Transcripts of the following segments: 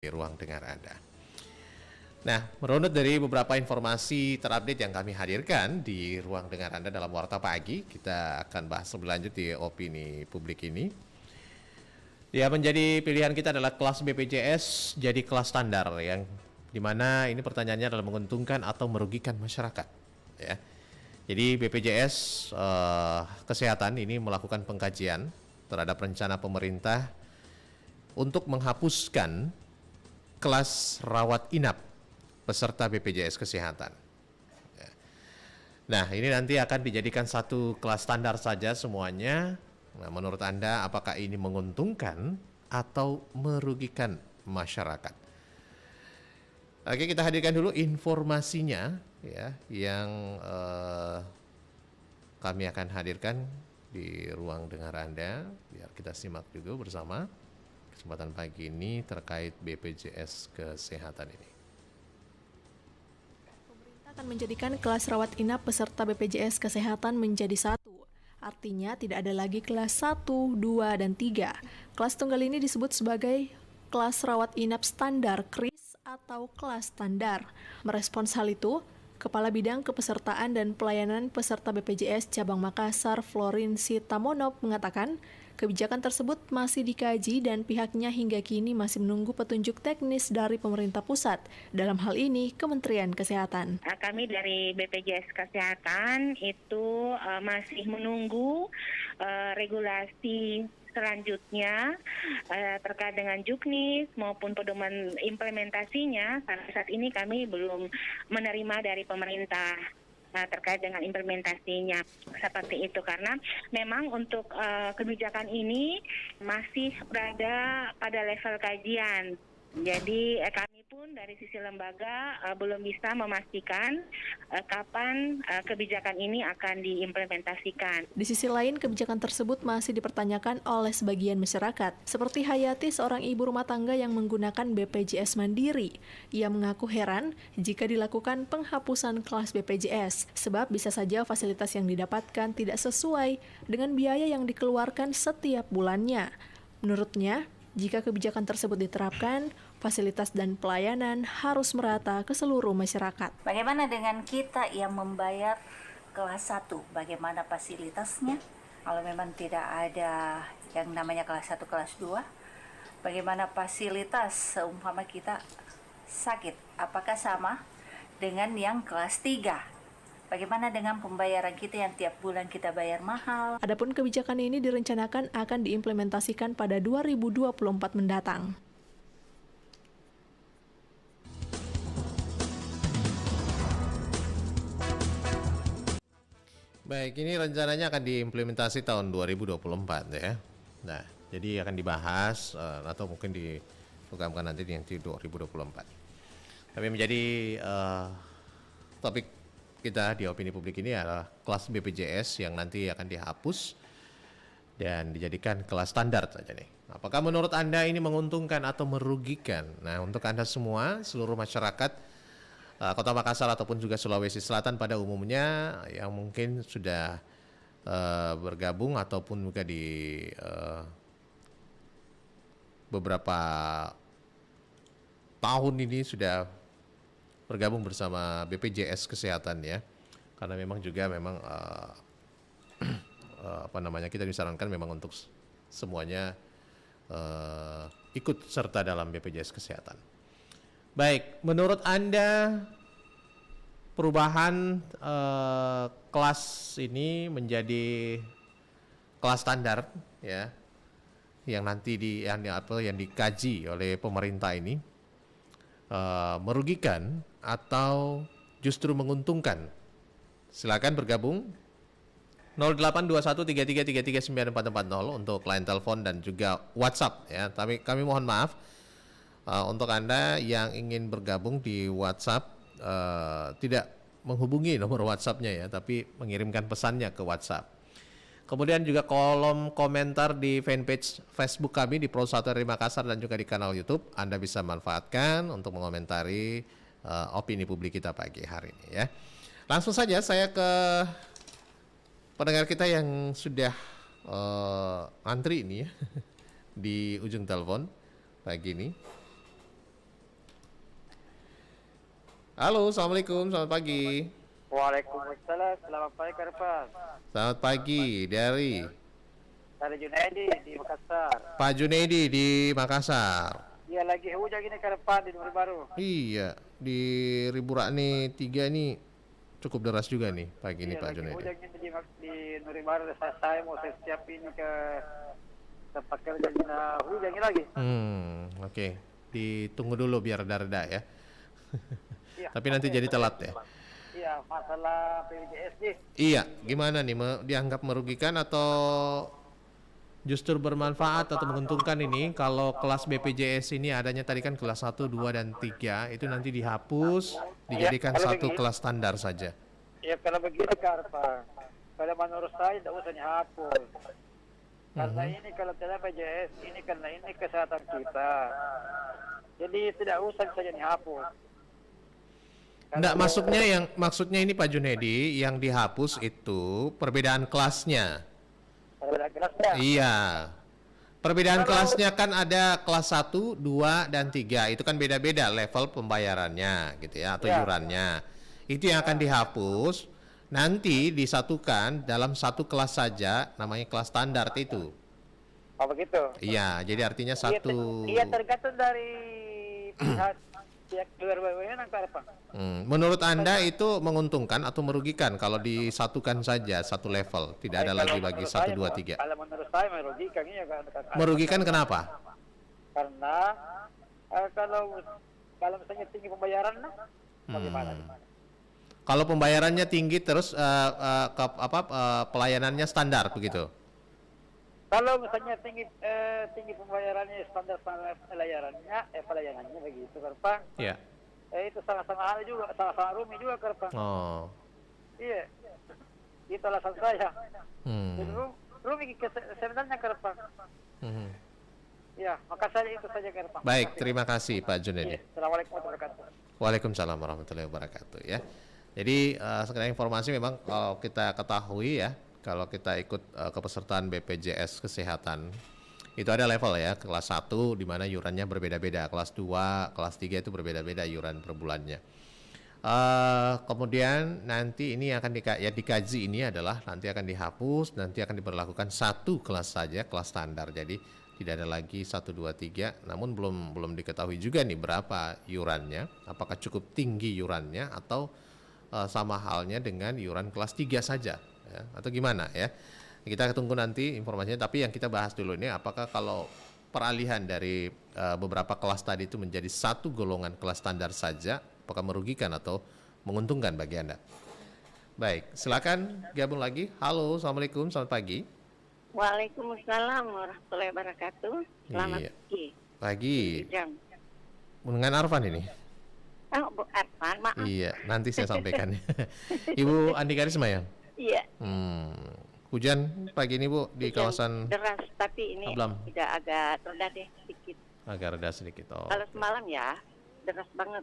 ruang dengar Anda. Nah, merunut dari beberapa informasi terupdate yang kami hadirkan di ruang dengar Anda dalam Warta Pagi, kita akan bahas lebih lanjut di opini publik ini. Ya, menjadi pilihan kita adalah kelas BPJS jadi kelas standar yang dimana ini pertanyaannya adalah menguntungkan atau merugikan masyarakat. Ya, jadi BPJS Kesehatan ini melakukan pengkajian terhadap rencana pemerintah untuk menghapuskan kelas rawat inap peserta BPJS Kesehatan. Nah, ini nanti akan dijadikan satu kelas standar saja semuanya. Nah, menurut Anda apakah ini menguntungkan atau merugikan masyarakat? Oke, kita hadirkan dulu informasinya ya, yang kami akan hadirkan di ruang dengar Anda biar kita simak juga bersama kesempatan pagi ini terkait BPJS Kesehatan ini. Pemerintah akan menjadikan kelas rawat inap peserta BPJS Kesehatan menjadi satu. Artinya tidak ada lagi kelas 1, 2, dan 3. Kelas tunggal ini disebut sebagai kelas rawat inap standar KRIS atau kelas standar. Merespons hal itu, Kepala Bidang Kepesertaan dan Pelayanan Peserta BPJS Cabang Makassar, Florin Sitamonop, mengatakan kebijakan tersebut masih dikaji dan pihaknya hingga kini masih menunggu petunjuk teknis dari pemerintah pusat, dalam hal ini Kementerian Kesehatan. Kami dari BPJS Kesehatan itu masih menunggu regulasi selanjutnya terkait dengan juknis maupun pedoman implementasinya. Sampai saat ini kami belum menerima dari pemerintah terkait dengan implementasinya seperti itu, karena memang untuk kebijakan ini masih berada pada level kajian. Jadi kami pun dari sisi lembaga belum bisa memastikan kapan kebijakan ini akan diimplementasikan. Di sisi lain, kebijakan tersebut masih dipertanyakan oleh sebagian masyarakat. Seperti Hayati, seorang ibu rumah tangga yang menggunakan BPJS Mandiri. Ia mengaku heran jika dilakukan penghapusan kelas BPJS, sebab bisa saja fasilitas yang didapatkan tidak sesuai dengan biaya yang dikeluarkan setiap bulannya. Menurutnya, jika kebijakan tersebut diterapkan, fasilitas dan pelayanan harus merata ke seluruh masyarakat. Bagaimana dengan kita yang membayar kelas 1? Bagaimana fasilitasnya? Kalau memang tidak ada yang namanya kelas 1, kelas 2, bagaimana fasilitas seumpama kita sakit? Apakah sama dengan yang kelas 3? Bagaimana dengan pembayaran kita yang tiap bulan kita bayar mahal? Adapun kebijakan ini direncanakan akan diimplementasikan pada 2024 mendatang. Baik, ini rencananya akan diimplementasi tahun 2024 ya. Nah, jadi akan dibahas atau mungkin diprogramkan nanti di 2024. Tapi menjadi topik kita di opini publik ini adalah kelas BPJS yang nanti akan dihapus dan dijadikan kelas standar saja nih. Apakah menurut Anda ini menguntungkan atau merugikan? Nah, untuk Anda semua, seluruh masyarakat Kota Makassar ataupun juga Sulawesi Selatan pada umumnya yang mungkin sudah bergabung ataupun juga di beberapa tahun ini sudah bergabung bersama BPJS Kesehatan ya, karena memang juga kita disarankan memang untuk semuanya ikut serta dalam BPJS Kesehatan. Baik, menurut Anda perubahan kelas ini menjadi kelas standar ya, yang nanti yang dikaji oleh pemerintah ini merugikan atau justru menguntungkan? Silakan bergabung 082133339440 untuk line telepon dan juga WhatsApp ya. Tapi kami mohon maaf untuk Anda yang ingin bergabung di WhatsApp tidak menghubungi nomor WhatsApp-nya ya, tapi mengirimkan pesannya ke WhatsApp. Kemudian juga kolom komentar di fanpage Facebook kami di Pro 1 RRI Makassar dan juga di kanal YouTube Anda bisa manfaatkan untuk mengomentari opini publik kita pagi hari ini ya. Langsung saja saya ke pendengar kita yang sudah antri ini ya di ujung telepon pagi ini. Halo, assalamualaikum, selamat pagi. Waalaikumsalam, selamat pagi Kak Irfan. Selamat pagi dari Dari Junaidi di Makassar. Pak Junaidi di Makassar. Iya lagi hujan gini Kak Irfan di Nuri Baru. Iya, di Riburane 3 ini cukup deras juga nih pagi ini Iya Pak lagi Junaidi. hujan gini di Nuri Baru. Saya mau siap ini ke tempat kerja hujan ini lagi. Oke. Ditunggu dulu biar reda-reda ya. Iya, Tapi nanti jadi telat ya. Iya, masalah BPJS nih. Iya, gimana nih? Dianggap merugikan atau justru bermanfaat atau menguntungkan ini kalau kelas BPJS ini adanya tadi kan kelas 1, 2, dan 3 itu nanti dihapus, dijadikan kalau satu begini- kelas standar saja. Ya kalau begini Kak Irfan, kalau menurut saya tidak usah dihapus. Karena ini kalau tidak BPJS, ini karena ini kesehatan kita. Jadi tidak usah saja dihapus. Enggak, maksudnya ini Pak Junedi yang dihapus itu perbedaan kelasnya. Kalau kelasnya. Iya. Perbedaan kelasnya kan ada kelas 1, 2, dan 3. Itu kan beda-beda level pembayarannya gitu ya atau Ya. iurannya. Itu yang akan dihapus, nanti disatukan dalam satu kelas saja namanya kelas standar itu. Oh begitu. Iya, jadi artinya satu. Iya tergantung dari pihak luar BUMN Kak Irfan. Menurut Anda itu menguntungkan atau merugikan kalau disatukan saja satu level, tidak ada lagi bagi 1, 2, 3. Kalau menurut saya merugikan iya kan. Merugikan kenapa? Karena kalau misalnya tinggi pembayaran bagaimana? Kalau pembayarannya tinggi terus pelayanannya standar begitu. Kalau misalnya tinggi pembayarannya standar pelayanannya begitu Kak Irfan. Iya. Itu sama-sama hal juga, sama-sama rumit juga Kak Irfan. Oh. Iya. Itu alasan saya. Hmm. Jadi rumit sebenarnya Kak Irfan. Mhm. Ya, maka saya itu saja Kak Irfan. Baik, terima kasih Pak Junedi. Iya. Assalamualaikum warahmatullahi wabarakatuh. Waalaikumsalam warahmatullahi wabarakatuh ya. Jadi sekedar informasi memang kalau kita ketahui ya, kalau kita ikut kepesertaan BPJS Kesehatan itu ada level ya, kelas 1 di mana iurannya berbeda-beda, kelas 2, kelas 3 itu berbeda-beda iuran per bulannya. Kemudian nanti ini akan dikaji ini adalah nanti akan dihapus, nanti akan diberlakukan satu kelas saja, kelas standar. Jadi tidak ada lagi 1, 2, 3, namun belum diketahui juga nih berapa iurannya, apakah cukup tinggi iurannya atau sama halnya dengan iuran kelas 3 saja ya, atau gimana ya. Kita tunggu nanti informasinya, tapi yang kita bahas dulu ini apakah kalau peralihan dari beberapa kelas tadi itu menjadi satu golongan kelas standar saja, apakah merugikan atau menguntungkan bagi Anda? Baik, silakan gabung lagi. Halo, assalamualaikum, selamat pagi. Waalaikumsalam warahmatullahi wabarakatuh. Selamat Iya. pagi. Pagi, Jam. dengan Arfan ini. Oh, Bu Arfan, maaf. Iya, nanti saya sampaikan. Ibu Andi Karisma ya? Iya. Hujan pagi ini Bu di hujan kawasan deras, tapi ini Ablam. tidak agak reda deh sedikit. agak reda sedikit. Oh. Kalau semalam ya deras banget.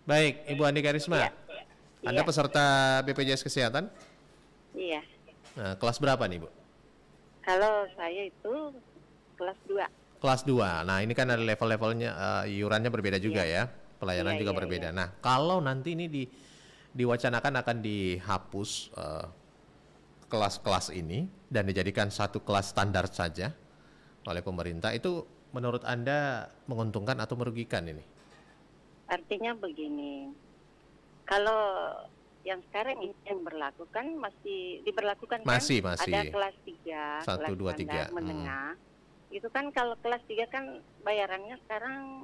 Baik, Ibu Andi Karisma. Iya. Anda Iya. peserta BPJS Kesehatan? Iya. Nah, kelas berapa nih Bu? Kalau saya itu kelas 2. Kelas 2. Nah, ini kan ada level-levelnya, iurannya berbeda juga ya. Pelayanan Iya, juga iya, berbeda. iya. Nah, kalau nanti ini diwacanakan akan dihapus kelas-kelas ini dan dijadikan satu kelas standar saja oleh pemerintah, itu menurut Anda menguntungkan atau merugikan ini? Artinya begini. Kalau yang sekarang ini yang berlaku kan masih diberlakukan Masih. kan? Ada kelas 3, 1, 2, 3. standar menengah. Itu kan kalau kelas 3 kan bayarannya sekarang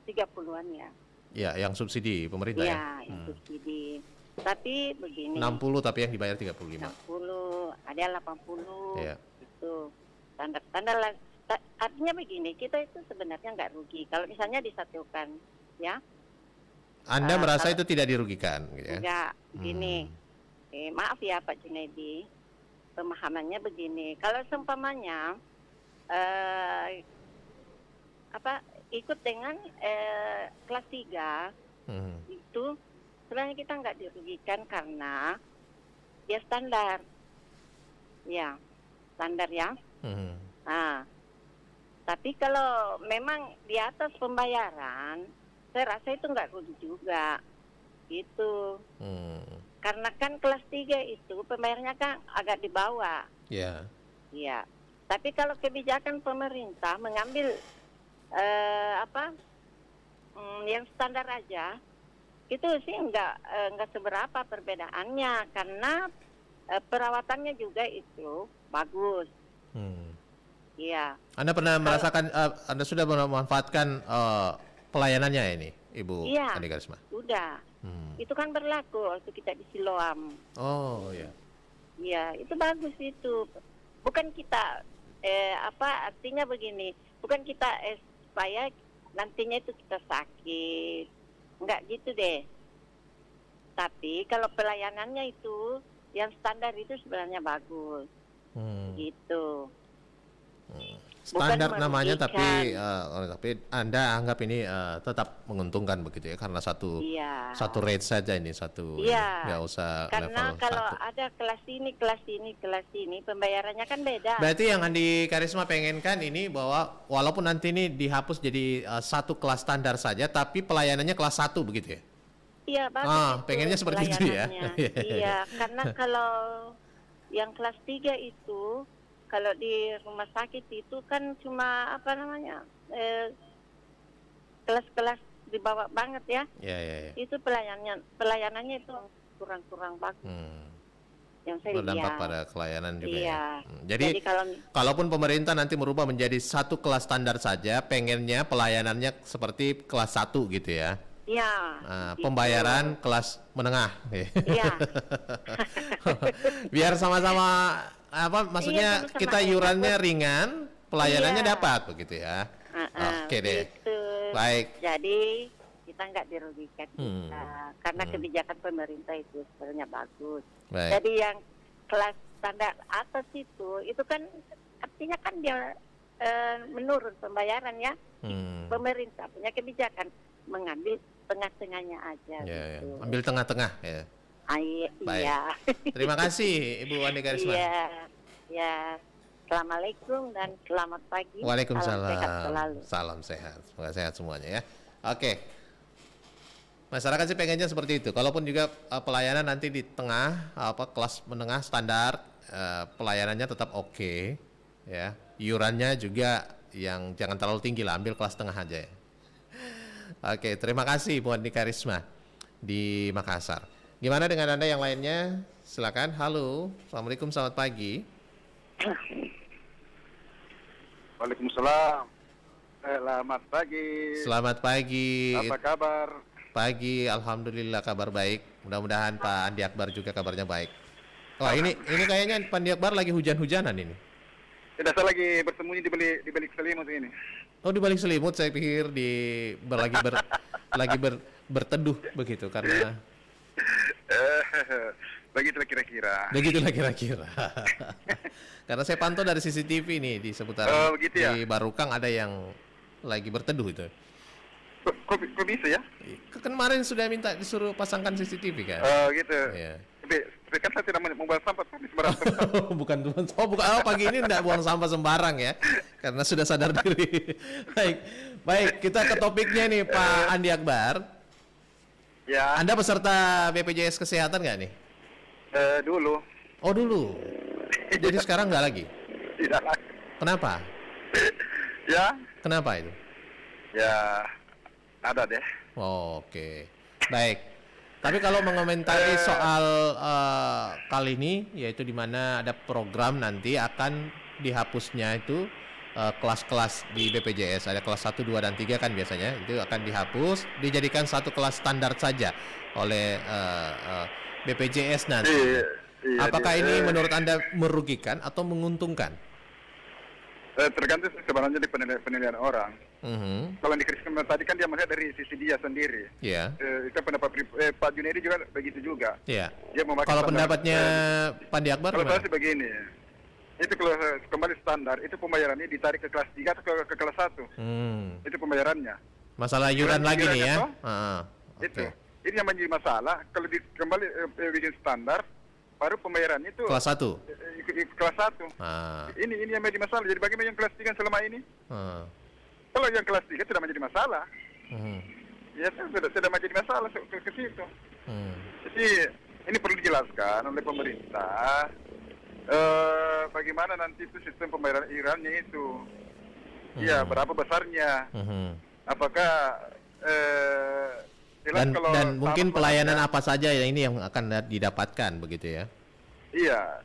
30-an ya. Ya, yang subsidi pemerintah ya? Iya, yang subsidi. Tapi begini. 60 tapi yang dibayar 35. 60, ada 80. Iya. Itu standar lah. Artinya begini, kita itu sebenarnya nggak rugi kalau misalnya disatukan, ya. Anda merasa itu tidak dirugikan gitu ya? Enggak, gini. Maaf ya Pak Junaidi, pemahamannya begini. Kalau seumpamanya ikut dengan kelas 3 itu sebenarnya kita nggak dirugikan karena dia standar. Ya, standar ya. Nah, tapi kalau memang di atas pembayaran saya rasa itu nggak rugi juga. Itu. Hmm. Karena kan kelas 3 itu pembayarnya kan agak di bawah. Ya. Iya. Tapi kalau kebijakan pemerintah mengambil yang standar aja, itu sih nggak seberapa perbedaannya karena perawatannya juga itu bagus. Hmm. Iya. Anda pernah merasakan, Anda sudah memanfaatkan pelayanannya ini, Ibu Iya. Andi Karisma? Udah. Hmm. Itu kan berlaku waktu kita di Siloam. Oh ya. Iya, itu bagus itu. Bukan kita artinya begini, bukan kita supaya nantinya itu kita sakit. Enggak gitu deh. Tapi kalau pelayanannya itu yang standar itu sebenarnya bagus. Gitu. Standar Bukan namanya, tapi merugikan. Anda anggap ini tetap menguntungkan begitu ya, karena satu rate saja ini, Iya. nggak usah Karena level kalau 1. ada kelas ini, pembayarannya kan beda. Berarti yang Andi Karisma pengenkan ini bahwa walaupun nanti ini dihapus jadi satu kelas standar saja, tapi pelayanannya kelas 1 begitu ya? Iya, bagus itu Pengennya seperti itu ya? pelayanannya. Iya, karena kalau yang kelas 3 itu, kalau di rumah sakit itu kan cuma kelas-kelas di bawah banget ya. Iya. Itu pelayanannya itu kurang bagus. Yang saya Berdampak lihat. pada pelayanan juga Iya. ya. Jadi kalaupun pemerintah nanti merubah menjadi satu kelas standar saja, pengennya pelayanannya seperti kelas 1 gitu ya. Iya. Gitu. Pembayaran kelas menengah. Iya. Biar sama-sama maksudnya sama-sama kita iurannya ringan, pelayanannya Iya. dapat begitu ya. Oke deh. Gitu. Baik. Jadi kita nggak dirugikan karena Hmm. kebijakan pemerintah itu sebenarnya bagus. Baik. Jadi yang kelas standar atas itu kan artinya kan dia menurun pembayaran ya. Pemerintah punya kebijakan mengambil tengah-tengahnya aja. Ya. Gitu. Ambil tengah-tengah ya. Baik. Iya. Terima kasih Ibu Andi Karisma. Iya. Ya. Assalamualaikum dan selamat pagi. Waalaikumsalam. Salam sehat selalu. Salam sehat. Semoga sehat semuanya ya. Oke. Masyarakat sih pengennya seperti itu. Kalaupun juga pelayanan nanti di tengah kelas menengah standar, pelayanannya tetap oke, ya. Iurannya juga yang jangan terlalu tinggi lah, ambil kelas tengah aja ya. Oke, terima kasih Bu Andi Karisma di Makassar. Gimana dengan Anda yang lainnya? Silakan. Halo. Assalamualaikum, selamat pagi. Waalaikumsalam. Selamat pagi. Selamat pagi. Apa kabar? Pagi, alhamdulillah kabar baik. Mudah-mudahan Pak Andi Akbar juga kabarnya baik. Wah, ini kayaknya Pak Andi Akbar lagi hujan-hujanan ini. Tidak, saya lagi bersembunyi di balik selimut ini. Oh, di balik selimut, saya pikir berteduh begitu karena Begitulah kira-kira. begitulah kira-kira. Karena saya pantau dari CCTV nih di seputaran begitu ya? di Barukang ada yang lagi berteduh itu. Kok bisa ya? Kemarin sudah minta disuruh pasangkan CCTV kan? Gitu. Iya. Tapi kan saya tidak membuang sampah di sembarang tempat. bukan pagi ini enggak buang sampah sembarang ya, karena sudah sadar diri. Baik, kita ke topiknya nih Pak Andi Akbar. Ya. Anda peserta BPJS Kesehatan nggak nih? Dulu. Oh dulu. Jadi sekarang nggak lagi? Tidak lagi. Kenapa? Ya. Kenapa itu? Ya. Ada deh. Oh, oke. Baik. Tapi kalau mengomentari soal kali ini, yaitu di mana ada program nanti akan dihapusnya itu kelas-kelas di BPJS, ada kelas 1, 2, dan 3 kan biasanya, itu akan dihapus, dijadikan satu kelas standar saja oleh BPJS nanti. Iya, Apakah ini menurut Anda merugikan atau menguntungkan? Tergantung sebenarnya di penilaian orang. Kalau di Kristus tadi kan dia melihat dari sisi dia sendiri. Iya. Itu pendapat Pak Junedi juga begitu juga. Iya. Dia memakai Kalau standar, pendapatnya Pak Andi Akbar kalau gimana? saya sih begini, itu kalau kembali standar, itu pembayarannya ditarik ke kelas 3 atau ke kelas 1. Itu pembayarannya. Masalah iuran lagi nih ya. Itu. Ini yang menjadi masalah, kalau kembali bikin standar, baru pembayaran itu Kelas 1. Kelas 1. Ini yang menjadi masalah. Jadi bagaimana yang kelas 3 selama ini? Kalau yang kelas 3 tidak menjadi masalah. Ya sudah menjadi masalah ke situ. Hmm. Jadi ini perlu dijelaskan oleh pemerintah bagaimana nanti itu sistem pembayaran iurannya itu. Iya, berapa besarnya? Apakah jelas kalau dan mungkin sama pelayanan saja. apa saja ya ini yang akan didapatkan begitu ya? Iya,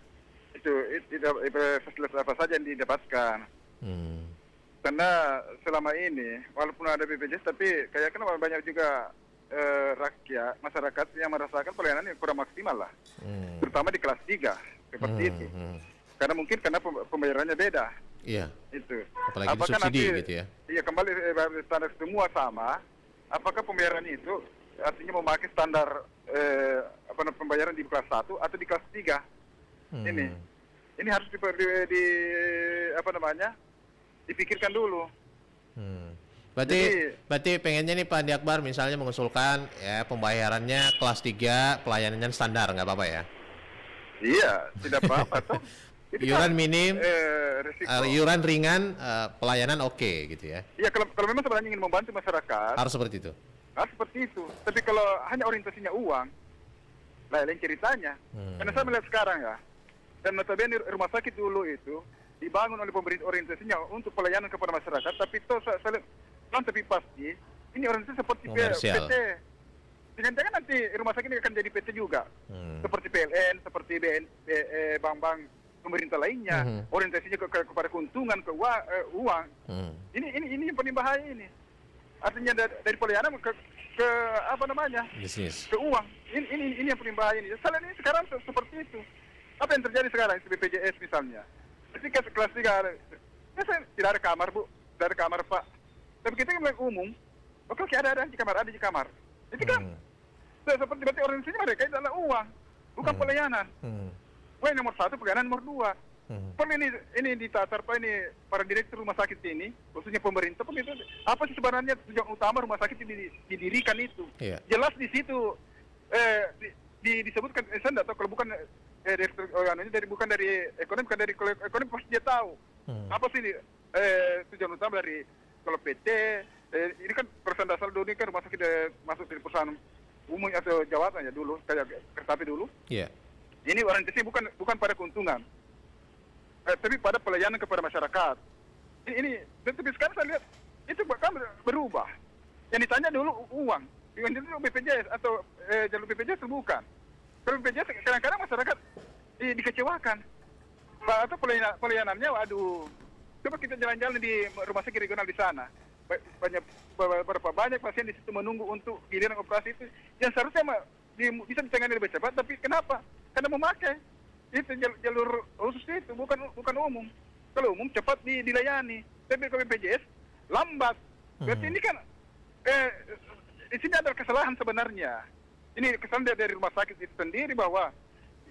itu fasilitas apa saja yang didapatkan. Karena selama ini walaupun ada BPJS tapi kayaknya banyak juga masyarakat yang merasakan pelayanan yang kurang maksimal lah. Terutama di kelas 3 seperti itu. Karena mungkin pembayarannya beda. Iya. Itu. Apalagi Apakah disubsidi nanti, gitu ya? Iya, kembali standar semua sama. Apakah pembayaran itu artinya memakai standar pembayaran di kelas 1 atau di kelas 3? Ini harus dipikirkan dulu. Berarti pengennya nih Pak Andi Akbar misalnya mengusulkan ya pembayarannya kelas 3, pelayanannya standar, nggak apa-apa ya? Iya, tidak apa-apa toh. Iuran minim, risiko. iuran ringan, pelayanan oke gitu ya? Iya, kalau memang sebenarnya ingin membantu masyarakat, Harus seperti itu? harus seperti itu. Tapi kalau hanya orientasinya uang, lain ceritanya. Karena saya melihat sekarang ya, dan notabene rumah sakit dulu itu dibangun oleh pemerintah orientasinya untuk pelayanan kepada masyarakat, tapi itu tapi pasti ini orientasi seperti Komersial. PT. Jangan-jangan nanti rumah sakit ini akan jadi PT juga, seperti PLN, seperti bank-bank pemerintah lainnya, orientasinya kepada keuntungan, uang. Ini yang paling bahaya ini. Artinya dari pelayanan ke Bisnis. ke uang. Ini yang paling bahaya ini. Salah ini sekarang seperti itu. Apa yang terjadi sekarang di BPJS misalnya? Ketika kelas 3 tidak ada kamar, Bu. Tidak ada kamar, Pak. Tapi kita yang umum, oke ada di kamar. Itu kan seperti berarti organisasinya mereka itu adalah uang, bukan pelayanan. Nomor 1, pelayanan nomor 2. Perlu ini ditatar Pak, ini para direktur rumah sakit ini, khususnya pemerintah, itu apa sih sebenarnya tujuan utama rumah sakit ini didirikan itu? Iya. Jelas di situ disebutkan, saya tidak tahu kalau bukan direktur bukan dari ekonomi, bukan dari ekonomi pasti dia tahu. Apa sih tujuan utama dari kalau PT ini kan perusahaan dasar dulu ini kan rumah sakit masuk di perusahaan umum atau jawatan ya dulu, kayak kereta api dulu. Iya. Ini orientasi bukan pada keuntungan, tapi pada pelayanan kepada masyarakat. Ini tapi sekarang saya lihat itu bahkan berubah. Yang ditanya dulu uang, yang dulu BPJS atau jalur BPJS itu bukan. Kalau BPJS kadang-kadang masyarakat dikecewakan. Atau pelayanannya, waduh. Coba kita jalan-jalan di rumah sakit regional di sana. Berapa banyak pasien di situ menunggu untuk giliran operasi itu. Yang seharusnya bisa ditangani lebih cepat, tapi kenapa? Karena memakai itu jalur khusus itu, bukan umum. Kalau umum cepat dilayani. Tapi kalau BPJS lambat. Berarti ini kan di sini ada kesalahan sebenarnya. Ini kesalahan dari rumah sakit itu sendiri bahwa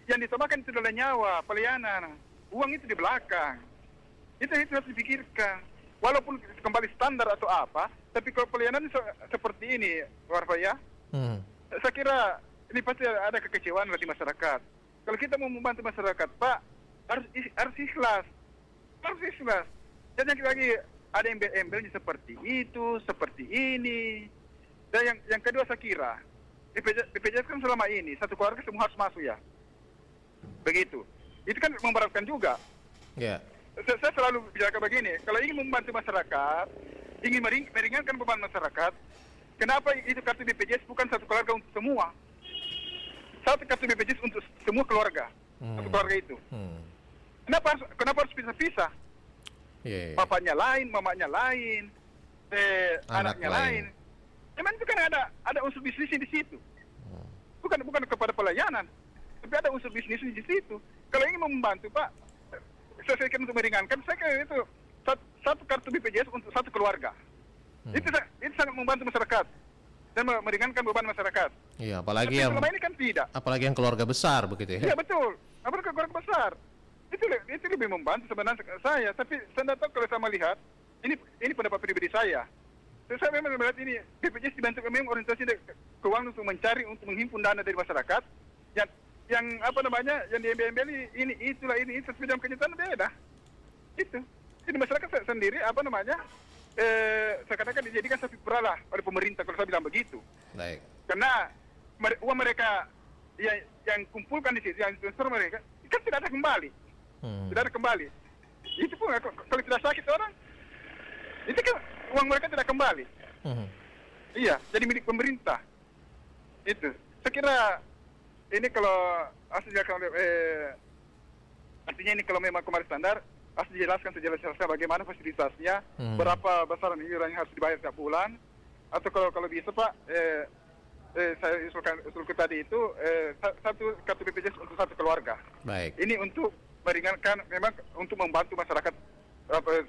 yang ditambahkan itu adalah nyawa, pelayanan. Uang itu di belakang. Itu harus dipikirkan. Walaupun kembali standar atau apa, tapi kalau pelayanan seperti ini, Warfa ya, saya kira ini pasti ada kekecewaan di masyarakat. Kalau kita mau membantu masyarakat, Pak, harus ikhlas. Harus ikhlas. Jangan lagi ada embel-embelnya seperti itu, seperti ini. Dan yang kedua saya kira, BPJS kan selama ini, satu keluarga semua harus masuk ya. Begitu. Itu kan memberatkan juga. Yeah. Saya selalu bicara begini, kalau ingin membantu masyarakat, ingin meringankan beban masyarakat, kenapa itu kartu BPJS bukan satu keluarga untuk semua? Satu kartu BPJS untuk semua keluarga, satu keluarga itu. Kenapa harus pisah-pisah? Yeah. Bapaknya lain, mamanya lain, anaknya lain. Memang itu kan ada unsur bisnis di situ. Bukan kepada pelayanan, tapi ada unsur bisnis di situ. Kalau ingin membantu, Pak, saya kira untuk meringankan, saya kira itu satu kartu BPJS untuk satu keluarga. Itu sangat membantu masyarakat dan meringankan beban masyarakat. Iya, apalagi tapi yang selama ini kan tidak. Apalagi yang keluarga besar begitu ya. Iya betul. Apalagi keluarga besar. Itu lebih membantu sebenarnya saya. Tapi saya tidak tahu kalau saya melihat ini pendapat pribadi saya. Saya memang melihat ini BPJS dibantu memang orientasi keuangan untuk mencari, untuk menghimpun dana dari masyarakat. Yang diembel-embeli ini sesuai dengan kenyataan beda. Itu. Jadi masyarakat sendiri seakan-akan dijadikan sapi perah lah oleh pemerintah kalau saya bilang begitu. Baik. Karena uang mereka yang kumpulkan di situ, yang transfer mereka, kan tidak ada kembali. Tidak ada kembali. Itu pun kalau tidak sakit orang, itu kan uang mereka tidak kembali. Iya, jadi milik pemerintah. Itu. Saya kira ini kalau artinya ini kalau memang kemarin standar, harus dijelaskan sejelas-jelasnya bagaimana fasilitasnya, berapa besar iuran yang harus dibayar tiap bulan, atau kalau bisa Pak, saya usulkan tadi itu satu kartu BPJS untuk satu keluarga. Baik. Ini untuk meringankan, memang untuk membantu masyarakat,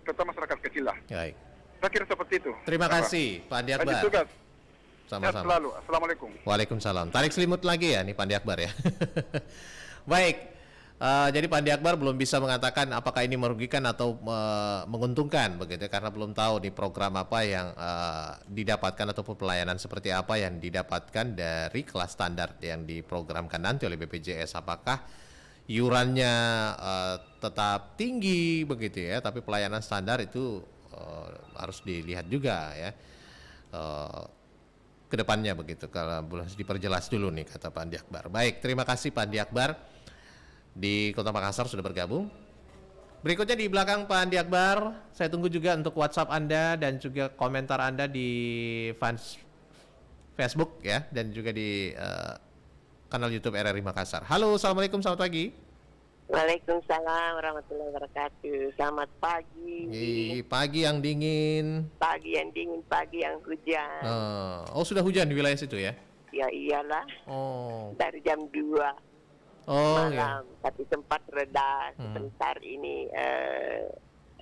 terutama masyarakat kecil lah. Baik. Saya kira seperti itu. Terima kasih Pak Andi Akbar. Lanjut tugas. Sehat Sama-sama. selalu. Assalamualaikum. Waalaikumsalam. Tarik selimut lagi ya nih Pak Andi Akbar ya. Baik. Jadi Pak Andi Akbar belum bisa mengatakan apakah ini merugikan atau menguntungkan begitu karena belum tahu nih program apa yang didapatkan ataupun pelayanan seperti apa yang didapatkan dari kelas standar yang diprogramkan nanti oleh BPJS. Apakah iurannya tetap tinggi begitu ya, tapi pelayanan standar itu harus dilihat juga ya ke depannya begitu. Kalau boleh diperjelas dulu nih kata Pak Andi Akbar. Baik, terima kasih Pak Andi Akbar di Kota Makassar sudah bergabung. Berikutnya di belakang Pak Andi Akbar, saya tunggu juga untuk WhatsApp Anda dan juga komentar Anda di fans Facebook ya, dan juga di kanal YouTube RRI Makassar. Halo, assalamualaikum, selamat pagi. Waalaikumsalam warahmatullahi wabarakatuh. Selamat pagi. Pagi yang dingin. Pagi yang dingin, pagi yang hujan. Oh, sudah hujan di wilayah situ ya? Ya iyalah. Oh. Dari jam 2 Oh ya. malam, tapi sempat reda. Sebentar ini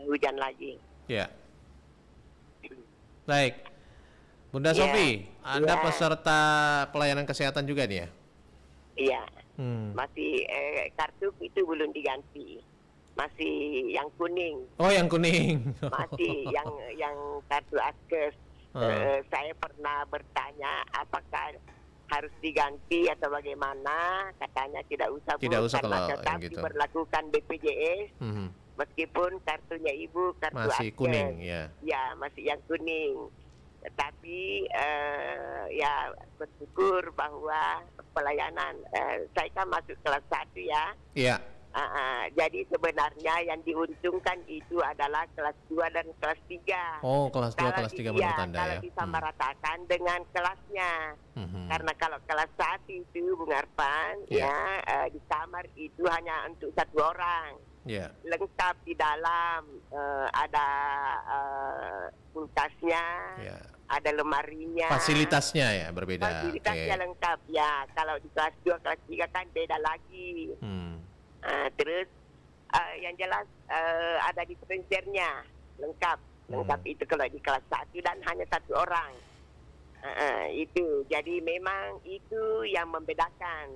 hujan lagi. Ya. Baik. Bunda Ya. Sofi, Anda Ya. peserta pelayanan kesehatan juga nih ya? Iya. Masih kartu itu belum diganti. Masih yang kuning. Oh, yang kuning. Masih yang kartu askes. Saya pernah bertanya apakah harus diganti atau bagaimana, katanya tidak usah Bu, Tidak usah karena kalau tetap yang gitu. diberlakukan BPJS meskipun kartunya ibu kartu Masih askes. kuning ya. Ya masih yang kuning. Tapi ya bersyukur bahwa pelayanan saya kan masuk kelas 1 ya. Iya. Jadi sebenarnya yang diuntungkan itu adalah kelas 2 dan kelas 3. Oh, kelas 2, kelas 3 menurut Anda kalau ya. disamaratakan dengan kelasnya. Karena kalau kelas 1 itu Bung Arfan Ya. di kamar itu hanya untuk 1 orang. Iya. Lengkap di dalam ada kulkasnya, Ya. ada lemarinya. Fasilitasnya ya berbeda. Fasilitasnya Oke. lengkap ya. Kalau di kelas 2, kelas 3 kan beda lagi. Terus yang jelas ada dispensernya lengkap itu kalau di kelas 1 dan hanya 1 orang. Itu jadi memang itu yang membedakan.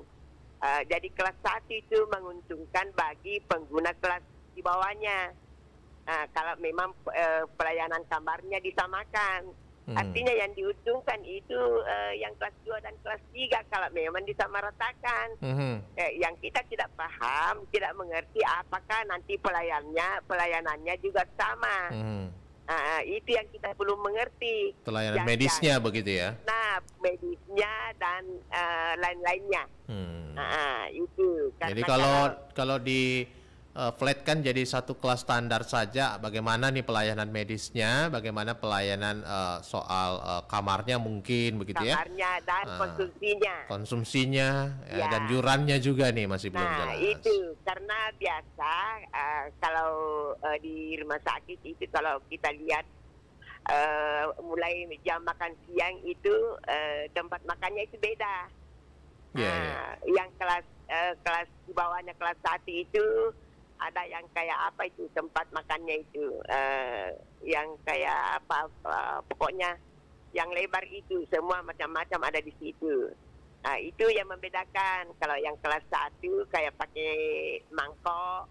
Jadi kelas 1 itu menguntungkan bagi pengguna kelas di bawahnya. Kalau memang pelayanan kamarnya disamakan. Artinya yang diuntungkan itu yang kelas 2 dan kelas 3 kalau memang disamaratakan. Yang kita tidak paham, tidak mengerti apakah nanti pelayanannya juga sama. Itu yang kita belum mengerti. Pelayanan medisnya begitu ya. Nah, medisnya dan lain-lainnya. Itu. Jadi Karena kalau di flat kan jadi satu kelas standar saja. Bagaimana nih pelayanan medisnya, bagaimana pelayanan soal kamarnya mungkin begitu ya? kamarnya dan Konsumsinya ya, Ya. dan yurannya juga nih masih belum Nah, jelas. itu karena biasa kalau di rumah sakit itu kalau kita lihat mulai jam makan siang itu tempat makannya itu beda. Yang kelas di bawahnya kelas 1 itu ada yang kayak apa itu tempat makannya itu yang kayak apa pokoknya yang lebar itu semua macam-macam ada di situ. Nah, itu yang membedakan. Kalau yang kelas 1 kayak pakai mangkok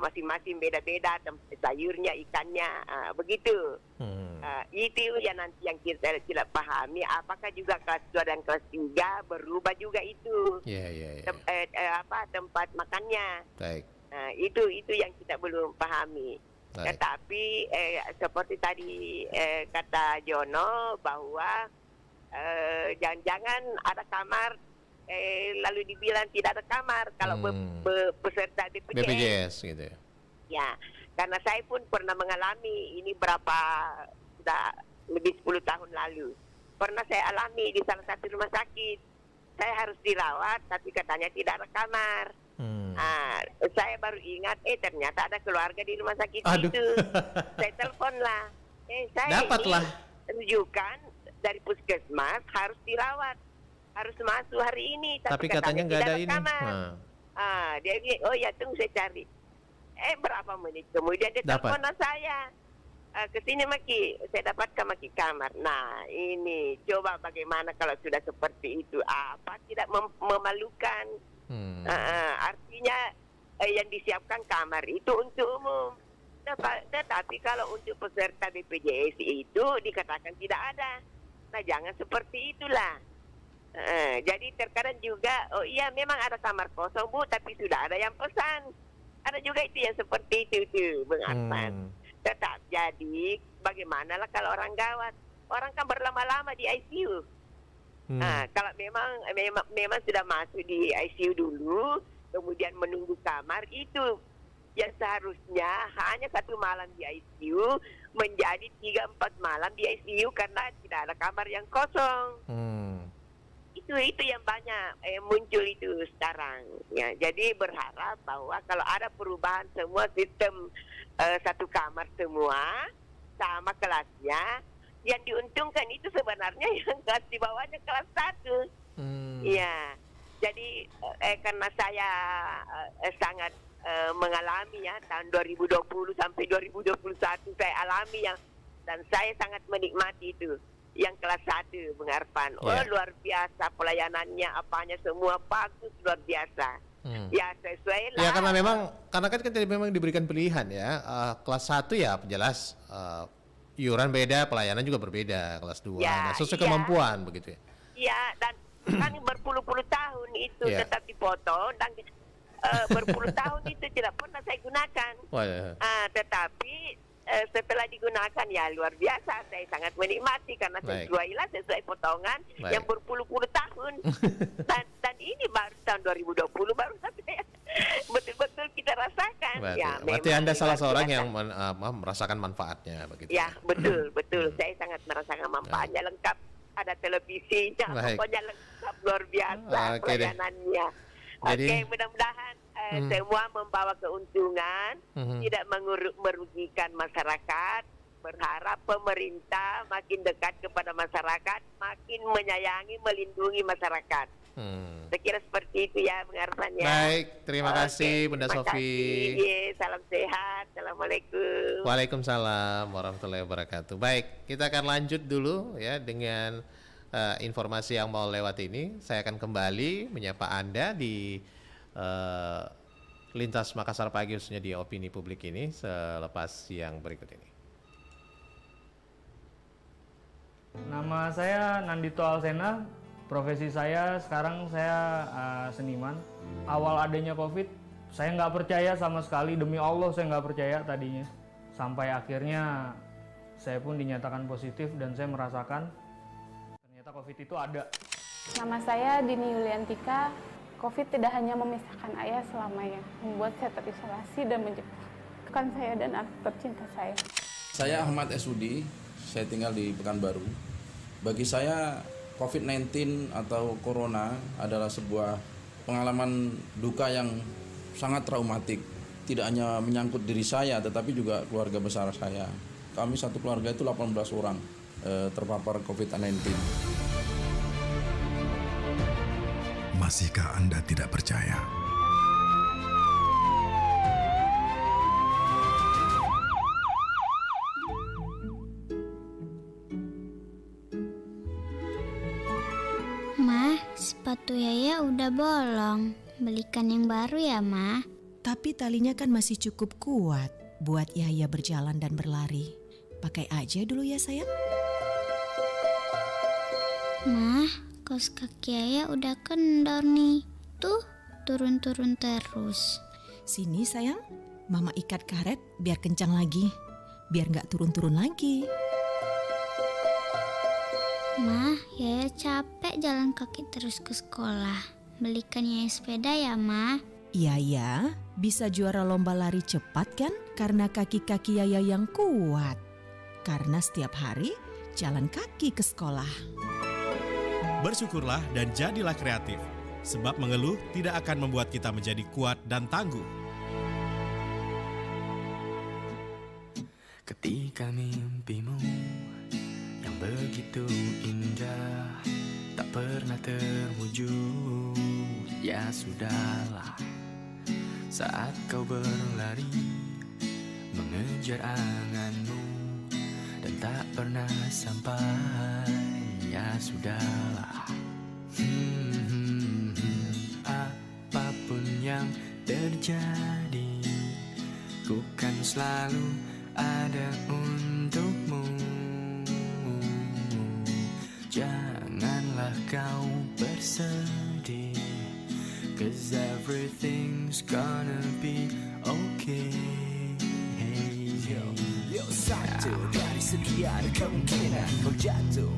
masing-masing beda-beda sayurnya, ikannya begitu. Itu yang nanti yang kita tidak pahami apakah juga kelas 2 dan kelas 3 berubah juga itu. Tempat makannya. Baik. Itu yang kita belum pahami. Baik. Tetapi seperti tadi kata Jono bahwa jangan-jangan ada kamar lalu dibilang tidak ada kamar kalau peserta BPJS. BPJS gitu ya. Ya, karena saya pun pernah mengalami ini sudah lebih 10 tahun lalu. Pernah saya alami di salah satu rumah sakit. Saya harus dirawat tapi katanya tidak ada kamar. Saya baru ingat ternyata ada keluarga di rumah sakit itu. Saya teleponlah. Saya Dapatlah. ini rujukan dari puskesmas harus dirawat. Harus masuk hari ini Tapi katanya nggak ada ini. kamar. Dia bilang, oh ya tunggu saya cari. Berapa menit kemudian dia Dapat. telepon saya. Kesini Maki, saya dapatkan Maki kamar. Nah ini coba bagaimana kalau sudah seperti itu, apa tidak memalukan? Artinya yang disiapkan kamar itu untuk umum. Tetapi kalau untuk peserta BPJS itu dikatakan tidak ada. Nah jangan seperti itulah. Jadi terkadang juga, oh iya memang ada kamar kosong Bu, tapi sudah ada yang pesan. Ada juga itu yang seperti itu Bang Arman. Tetap jadi bagaimanalah kalau orang gawat, orang kan berlama-lama di ICU. Kalau memang sudah masuk di ICU dulu, kemudian menunggu kamar itu yang seharusnya hanya 1 malam di ICU menjadi 3-4 malam di ICU karena tidak ada kamar yang kosong. Itu yang banyak muncul itu sekarang. Ya, jadi berharap bahwa kalau ada perubahan semua sistem 1 kamar semua sama kelasnya, yang diuntungkan itu sebenarnya yang kelas di bawahnya kelas 1. Ya, jadi karena saya sangat mengalami ya tahun 2020 sampai 2021 saya alami dan saya sangat menikmati itu. Yang kelas 1 Bung Arfan. Luar biasa pelayanannya, apanya semua bagus, luar biasa. Ya sesuai lah. Ya karena kan kita memang diberikan pilihan ya. Kelas 1 ya jelas iuran beda, pelayanan juga berbeda. Kelas 2 sesuai kemampuan begitu ya. Iya, dan kan berpuluh-puluh tahun itu tetap dipotong dan berpuluh tahun itu tidak pernah saya gunakan. Tetapi setelah digunakan ya luar biasa, saya sangat menikmati karena sesuai potongan yang berpuluh-puluh tahun. dan ini baru tahun 2020 baru sampai betul-betul kita rasakan. Berarti Anda salah seorang yang merasakan manfaatnya begitu. Ya, betul. Saya sangat merasakan manfaatnya, lengkap, ada televisinya, pokoknya lengkap, luar biasa pelayanannya. Oke, mudah-mudahan semua membawa keuntungan, tidak merugikan masyarakat. Berharap pemerintah makin dekat kepada masyarakat, makin menyayangi, melindungi masyarakat. Saya kira seperti itu ya, Bung Arfan ya. Baik, terima kasih Bunda Sofi. Salam sehat, assalamualaikum. Waalaikumsalam warahmatullahi wabarakatuh. Baik, kita akan lanjut dulu ya dengan informasi yang mau lewat ini. Saya akan kembali menyapa Anda di Lintas Makassar Pagi, khususnya di Opini Publik ini selepas yang berikut ini. Nama saya Nandito Alsena, profesi saya sekarang saya seniman. Awal adanya COVID, saya nggak percaya sama sekali, demi Allah saya nggak percaya tadinya. Sampai akhirnya saya pun dinyatakan positif dan saya merasakan ternyata COVID itu ada. Nama saya Dini Yuliantika. COVID tidak hanya memisahkan ayah selamanya, membuat saya terisolasi dan menjauhkan saya dan anak tercinta saya. Saya Ahmad Esudi, saya tinggal di Pekanbaru. Bagi saya, COVID-19 atau Corona adalah sebuah pengalaman duka yang sangat traumatik. Tidak hanya menyangkut diri saya, tetapi juga keluarga besar saya. Kami satu keluarga itu 18 orang terpapar COVID-19. Masihkah Anda tidak percaya? Ma, sepatu Yaya udah bolong. Belikan yang baru ya, Ma. Tapi talinya kan masih cukup kuat buat Yaya berjalan dan berlari. Pakai aja dulu ya, sayang. Ma, kaos kaki Yaya udah kendor nih. Tuh, turun-turun terus. Sini sayang, Mama ikat karet biar kencang lagi, biar nggak turun-turun lagi. Ma, Yaya capek jalan kaki terus ke sekolah. Belikan Yaya sepeda ya, Ma. Yaya bisa juara lomba lari cepat kan? Karena kaki-kaki Yaya yang kuat. Karena setiap hari jalan kaki ke sekolah. Bersyukurlah dan jadilah kreatif. Sebab mengeluh tidak akan membuat kita menjadi kuat dan tangguh. Ketika mimpimu yang begitu indah tak pernah terwujud, ya sudahlah. Saat kau berlari mengejar anganmu dan tak pernah sampai, ya sudahlah. Apapun yang terjadi, ku kan selalu ada untukmu. Janganlah kau bersedih, 'cause everything's gonna be okay. Satu dari sekian kemungkinan kau jatuh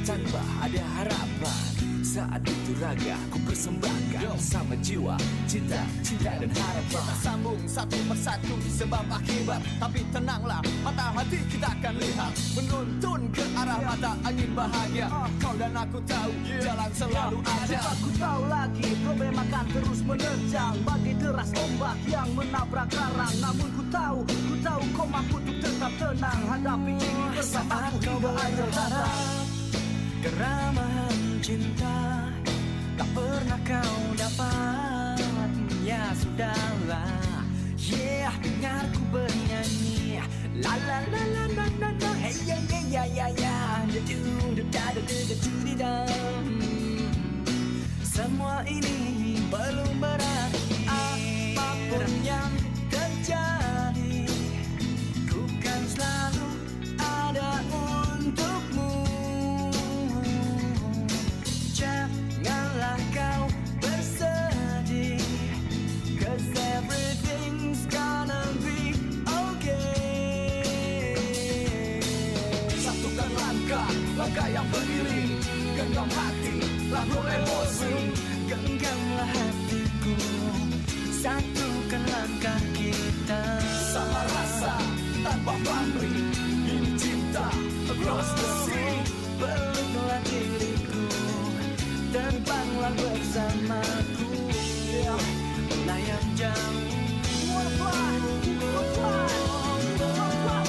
tanpa ada harapan. Saat itu raga ku persembahkan sama jiwa, cinta dan harapan. Kita sambung satu persatu sebab akibat. Tapi tenanglah, mata hati kita akan lihat, menuntun ke arah mata angin bahagia. Kau dan aku tahu jalan selalu ada. Aku tahu lagi problem akan terus menerjang bagi deras ombak yang menabrak karang. Namun ku tahu kau mampu untuk tetap tenang hadapi ini bersama aku hingga akhir harap. Keramahan cinta tak pernah kau dapat, ya sudahlah. Yeah, dengarku bernyanyi, la la la la la la la, hey ya ya ya ya, semua ini belum berarti. Apapun yang terjadi, ku kan selalu ada untukmu. Janganlah kau bersedih, 'cause everything's gonna be okay. Satukan langkah yang beriring, genggam hati, lalu emosi. Genggamlah hatiku, satukan langkah kita. Sama rasa, tanpa pamrih, ini cinta across the sea. Peluklah diriku, terbanglah bersamaku, melayang jauh. Aku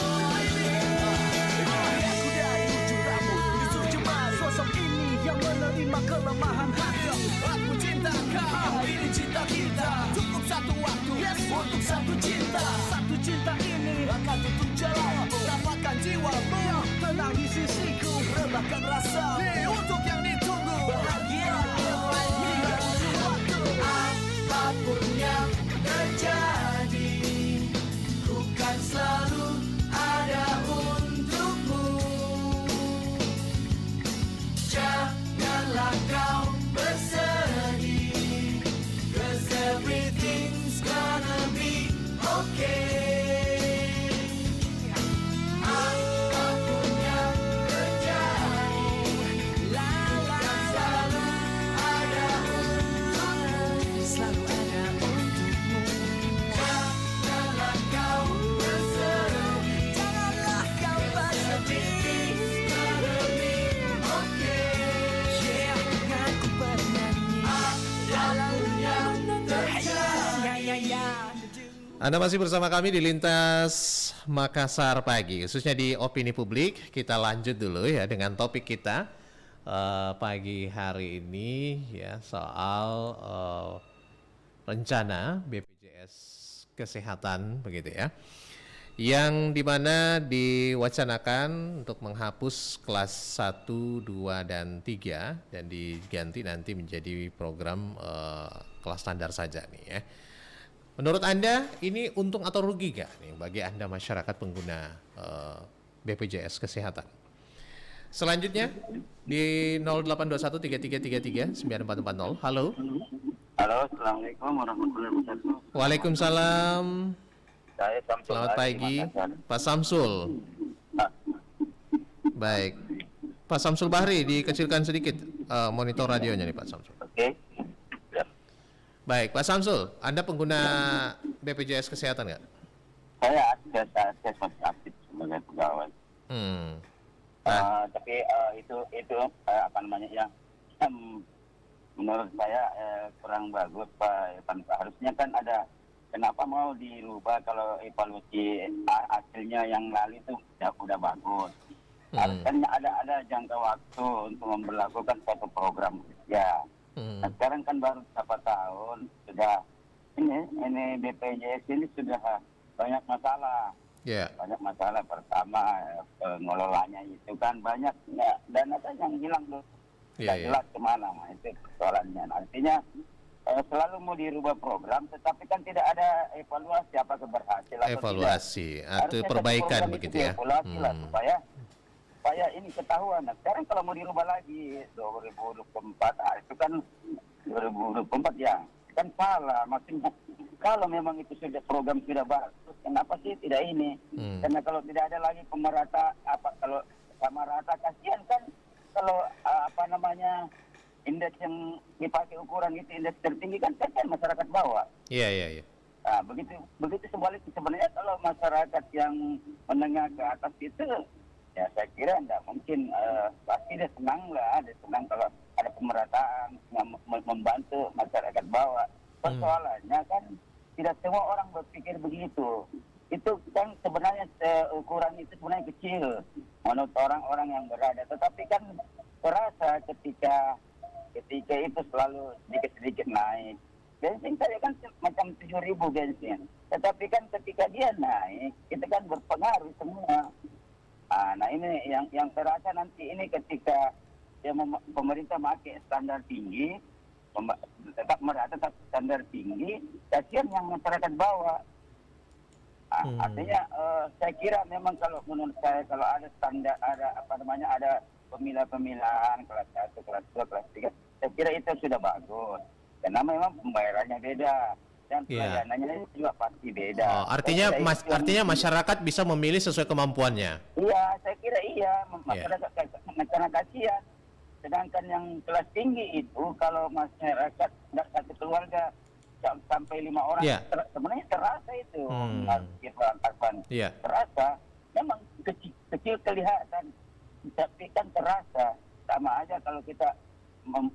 dari ujung rambut, di ujung jemari, sosok ini yang menerima kelemahan hati. Aku cinta kau, ini cinta kita. Cukup satu waktu untuk satu cinta. Satu cinta ini akan tutup jalan, rapatkan jiwamu, tenang di sisiku, rebahkan rasa untuk yang ditunggu. Bahagia hingga ujung waktu. Apapun yang terjadi, ku kan selalu ada untukmu. Janganlah kau bersedih, 'cause everything's gonna be okay. Apapun yang terjadi, kan selalu ada untukmu. Selalu ada untukmu. Janganlah kau bersedih, janganlah kau bersedih. Gonna be okay. Yeah, aku bernyanyi. Apapun yang terjadi. Anda masih bersama kami di Lintas Makassar Pagi, khususnya di Opini Publik. Kita lanjut dulu ya dengan topik kita pagi hari ini ya, soal rencana BPJS Kesehatan begitu ya, yang dimana diwacanakan untuk menghapus kelas 1, 2, dan 3 dan diganti nanti menjadi program kelas standar saja nih ya. Menurut Anda ini untung atau rugi gak nih bagi Anda masyarakat pengguna BPJS Kesehatan? Selanjutnya di 082133339440. Halo. Halo, assalamualaikum warahmatullahi wabarakatuh. Waalaikumsalam. Saya Samsul Selamat Bahri, pagi, Makassar. Pak Samsul. Baik, Pak Samsul Bahri, dikecilkan sedikit monitor radionya nih Pak Samsul. Oke. Baik, Pak Samsul, Anda pengguna BPJS Kesehatan nggak? Saya aktif sebagai pegawai. Tapi itu apa namanya yang menurut saya kurang bagus Pak. Harusnya kan ada, kenapa mau dirubah kalau evaluasi hasilnya yang lalu itu udah bagus. Harusnya ada jangka waktu untuk memberlakukan suatu program kerja. Nah, sekarang kan baru beberapa tahun sudah ini BPJS ini sudah banyak masalah. Banyak masalah. Pertama pengelolanya itu kan banyak dana kan yang hilang tuh. Jelas kemana itu persoalannya. Artinya selalu mau dirubah program, tetapi kan tidak ada evaluasi apakah berhasil atau Evaluasi tidak. atau perbaikan begitu ya. Lah, supaya ini ketahuan. Nah, sekarang kalau mau dirubah lagi 2024, itu kan 2024 ya, kan salah. Maksudnya kalau memang itu sudah program sudah bagus, kenapa sih tidak ini? Karena kalau tidak ada lagi pemerata, kalau sama rata, kasihan kan kalau indeks yang dipakai ukuran itu indeks tertinggi kan masyarakat bawah. Iya. Nah, begitu sebaliknya sebenarnya kalau masyarakat yang menengah ke atas itu, ya saya kira tidak mungkin, pasti dia senang kalau ada pemerataan, membantu masyarakat bawah. Persoalannya kan tidak semua orang berpikir begitu. Itu kan sebenarnya ukuran itu sebenarnya kecil menurut orang-orang yang berada. Tetapi kan terasa ketika itu selalu sedikit-sedikit naik. Bensin saya kan macam 7.000 bensin. Tetapi kan ketika dia naik, itu kan berpengaruh semua. Nah ini yang terasa nanti ini ketika pemerintah pakai standar tinggi, tetap standar tinggi, kasihan yang masyarakat bawah. Artinya saya kira memang kalau menurut saya kalau ada standar, ada pemilah-pemilahan kelas 1, kelas 2, kelas 3, saya kira itu sudah bagus. Karena memang pembayarannya beda dan pelayanannya juga pasti beda. Artinya masyarakat bisa memilih sesuai kemampuannya. Iya, saya kira iya. Masyarakat karena kasihan. Sedangkan yang kelas tinggi itu kalau masyarakat satu keluarga sampai 5 orang, sebenarnya terasa itu. Terasa. Memang kecil kelihatan, tapi kan terasa. Sama aja kalau kita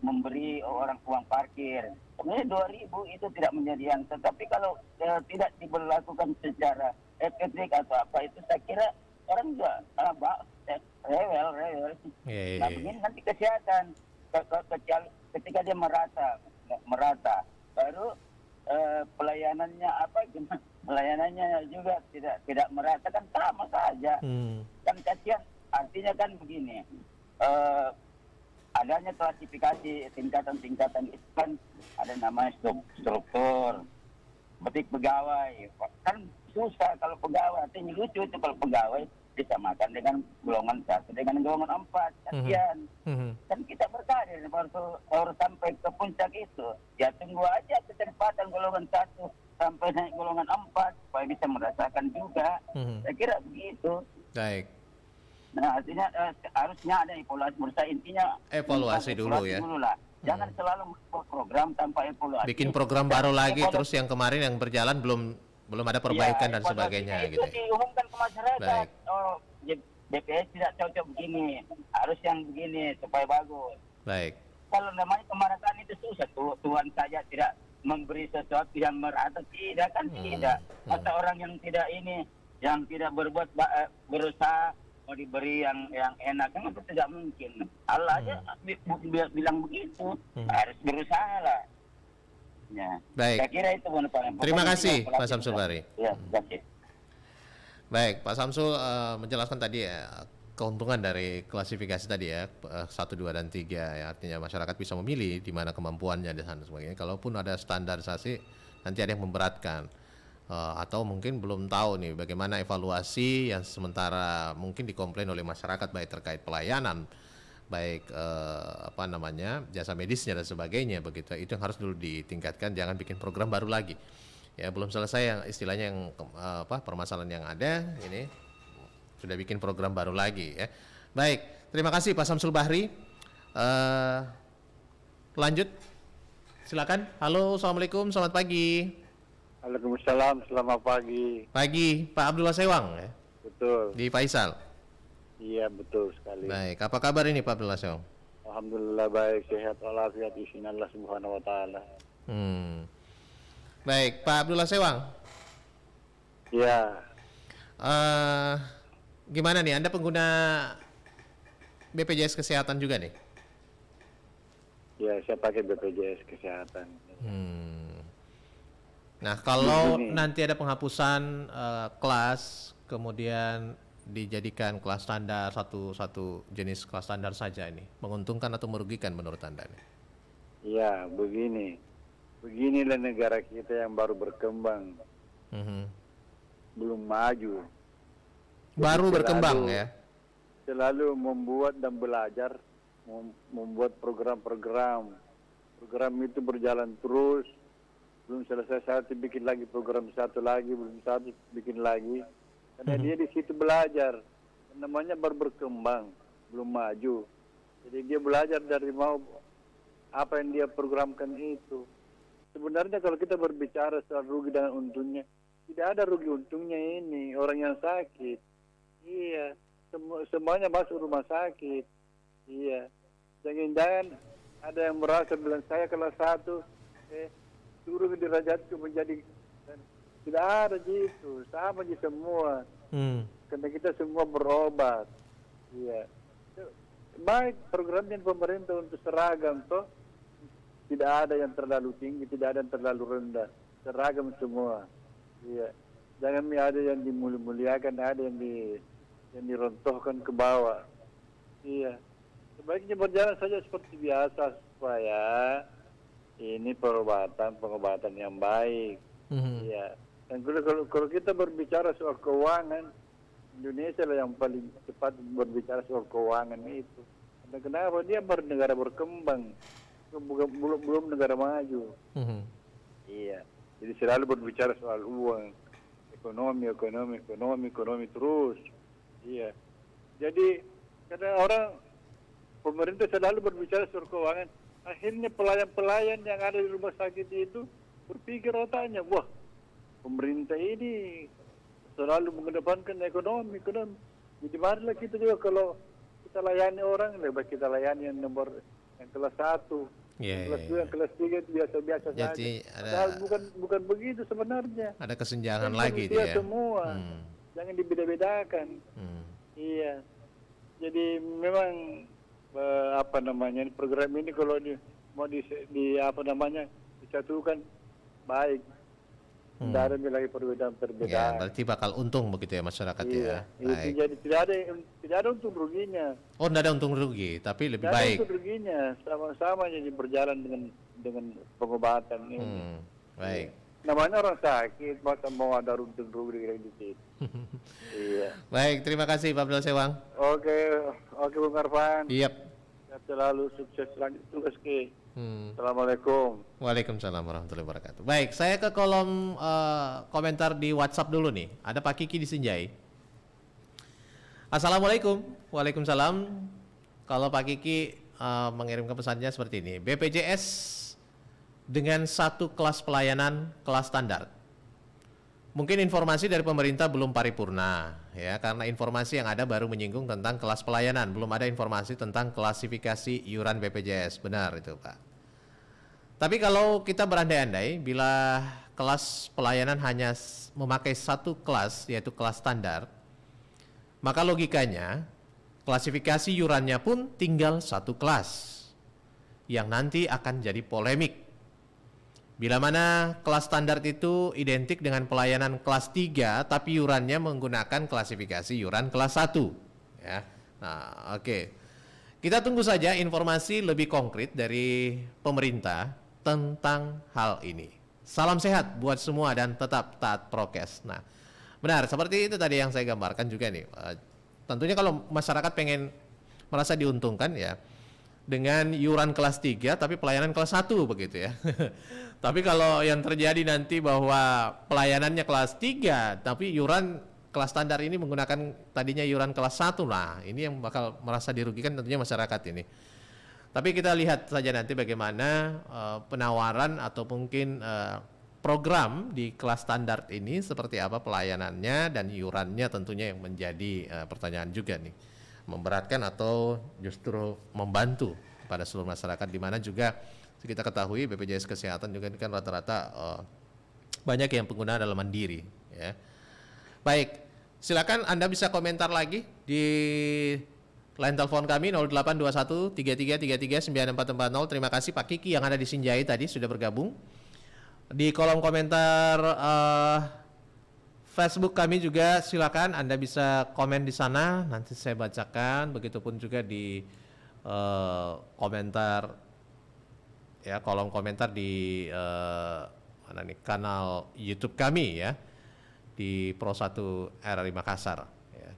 memberi orang uang parkir. Sebenarnya 2.000 itu tidak menjadi yang, tetapi kalau tidak diberlakukan secara efektif atau apa itu, saya kira orang juga rewel. Nah begini nanti kesehatan ketika dia merata, baru pelayanannya pelayanannya juga tidak merata, kan sama saja. Kan kasihan. Artinya kan begini, adanya klasifikasi tingkatan-tingkatan itu kan ada namanya struktur, betik pegawai. Kan susah kalau pegawai, artinya lucu itu kalau pegawai disamakan dengan golongan 1 dengan golongan 4. Kasihan. Kan kita berkarir baru sampai ke puncak itu. Ya tunggu aja kecepatan golongan 1 sampai naik golongan 4 supaya bisa merasakan juga. Saya kira begitu. Baik. Nah, artinya harusnya ada evaluasi. Menurut saya intinya evaluasi dulu ya. Jangan selalu program tanpa evaluasi. Bikin program baru lagi, terus yang kemarin yang berjalan belum ada perbaikan dan sebagainya itu gitu. Diumumkan ke masyarakat. Baik. Oh, BPS tidak cocok begini, harus yang begini supaya bagus. Baik. Kalau namanya pemerataan itu susah, Tuhan saja tidak memberi sesuatu yang merata, tidak kan tidak. Masa orang yang tidak berbuat berusaha mau diberi yang enak, kan itu tidak mungkin. Allah aja bilang begitu, harus berusaha lah. Ya. Baik. Saya kira itu paling. Terima kasih Pak Samsul Bahri. Ya, terima kasih. Baik, Pak Samsul menjelaskan tadi keuntungan dari klasifikasi tadi 1, 2, dan 3 ya, artinya masyarakat bisa memilih di mana kemampuannya dan sebagainya. Kalaupun ada standarisasi, nanti ada yang memberatkan. Atau mungkin belum tahu nih bagaimana evaluasi yang sementara mungkin dikomplain oleh masyarakat baik terkait pelayanan, baik jasa medisnya dan sebagainya begitu. Itu yang harus dulu ditingkatkan, jangan bikin program baru lagi. Ya, belum selesai yang istilahnya yang permasalahan yang ada ini sudah bikin program baru lagi ya. Baik, terima kasih Pak Samsul Bahri. Lanjut, silakan. Halo, assalamualaikum, selamat pagi. Waalaikumsalam, selamat pagi. Pagi, Pak Abdullah Sewang ya? Betul. Di Faisal. Iya, betul sekali. Baik, apa kabar ini Pak Abdullah Sewang? Alhamdulillah baik, sehat walafiat izin Allah Subhanahu wa taala. Baik, Pak Abdullah Sewang. Ya. Gimana nih, Anda pengguna BPJS Kesehatan juga nih? Ya, saya pakai BPJS Kesehatan. Nah, kalau nanti ada penghapusan kelas, kemudian dijadikan kelas standar, satu jenis kelas standar saja ini, menguntungkan atau merugikan menurut Anda nih? Ya, beginilah negara kita yang baru berkembang, belum maju. Baru berkembang ya? Selalu membuat dan belajar, membuat program-program. Program itu berjalan terus, belum selesai satu bikin lagi program satu lagi, belum satu bikin lagi. Karena dia di situ belajar, namanya baru berkembang, belum maju. Jadi dia belajar dari mau apa yang dia programkan itu. Sebenarnya kalau kita berbicara soal rugi dan untungnya, tidak ada rugi untungnya ini orang yang sakit. Iya, semuanya masuk rumah sakit. Iya, jangan-jangan ada yang merasa bilang saya kelas 1, turun derajatku menjadi, tidak ada gitu, sama aja semua. Karena kita semua berobat. Iya, baik programnya pemerintah untuk seragam toh. Tidak ada yang terlalu tinggi, tidak ada yang terlalu rendah. Seragam semua. Iya. Jangan ada yang dimuliakan, ada yang dirontohkan ke bawah. Iya. Sebaiknya berjalan saja seperti biasa supaya ini pengobatan yang baik. Iya. Dan kalau kita berbicara soal keuangan, Indonesia lah yang paling cepat berbicara soal keuangan itu. Karena kenapa? Dia negara berkembang. Belum negara maju. Iya. Jadi selalu berbicara soal uang, ekonomi terus. Iya. Jadi karena pemerintah selalu berbicara soal keuangan, akhirnya pelayan-pelayan yang ada di rumah sakit itu berpikir otaknya, wah, pemerintah ini selalu mengedepankan ekonomi. Jadi marilah kita juga kalau kita layani orang, lebih baik kita layani yang kelas 1, kelas 2, kelas 3 itu biasa-biasa saja. Padahal bukan begitu sebenarnya. Ada kesenjangan ini lagi dia dia. Semua. Jangan dibeda-bedakan. Iya. Jadi memang program ini kalau mau disatukan baik. Tidak ada lagi perbedaan-perbedaan. Ya, berarti bakal untung begitu ya masyarakat ya. Baik. Jadi tidak ada untung ruginya. Oh, tidak ada untung rugi, tapi lebih tidak baik. ada untung ruginya, sama-sama jadi berjalan dengan pengobatan ini. Baik. Namanya orang sakit, masa mau ada untung rugi di situ. Iya. Baik, terima kasih Pak Abdul Sewang. Oke, Bung Arfan. Yep. Selalu sukses lanjut tugas ke. Assalamualaikum. Waalaikumsalam warahmatullahi wabarakatuh. Baik, saya ke kolom komentar di WhatsApp dulu nih. Ada Pak Kiki di Sinjai. Assalamualaikum. Waalaikumsalam. Kalau Pak Kiki mengirimkan pesannya seperti ini. BPJS dengan satu kelas pelayanan kelas standar. Mungkin informasi dari pemerintah belum paripurna ya, karena informasi yang ada baru menyinggung tentang kelas pelayanan, belum ada informasi tentang klasifikasi iuran BPJS. Benar itu, Pak. Tapi kalau kita berandai-andai bila kelas pelayanan hanya memakai satu kelas, yaitu kelas standar, maka logikanya klasifikasi iurannya pun tinggal satu kelas yang nanti akan jadi polemik. Bila mana kelas standar itu identik dengan pelayanan kelas 3 tapi iurannya menggunakan klasifikasi iuran kelas 1 ya. Nah, oke. Kita tunggu saja informasi lebih konkret dari pemerintah tentang hal ini. Salam sehat buat semua dan tetap taat prokes. Nah, benar seperti itu tadi yang saya gambarkan juga nih. Tentunya kalau masyarakat pengen merasa diuntungkan ya, dengan iuran kelas 3 tapi pelayanan kelas 1 begitu ya. Tapi kalau yang terjadi nanti bahwa pelayanannya kelas 3 tapi iuran kelas standar ini menggunakan tadinya iuran kelas 1, nah ini yang bakal merasa dirugikan tentunya masyarakat ini. Tapi kita lihat saja nanti bagaimana penawaran atau mungkin program di kelas standar ini seperti apa pelayanannya dan iurannya tentunya yang menjadi pertanyaan juga nih. Memberatkan atau justru membantu pada seluruh masyarakat, di mana juga kita ketahui BPJS Kesehatan juga kan rata-rata banyak yang pengguna adalah mandiri ya. Baik, silakan Anda bisa komentar lagi di line telepon kami 0821 3333 9440. Terima kasih Pak Kiki yang ada di Sinjai tadi sudah bergabung. Di kolom komentar Facebook kami juga silakan Anda bisa komen di sana, nanti saya bacakan. Begitupun juga di komentar ya, kolom komentar di mana nih, kanal YouTube kami ya, di Pro 1 RRI Makassar ya.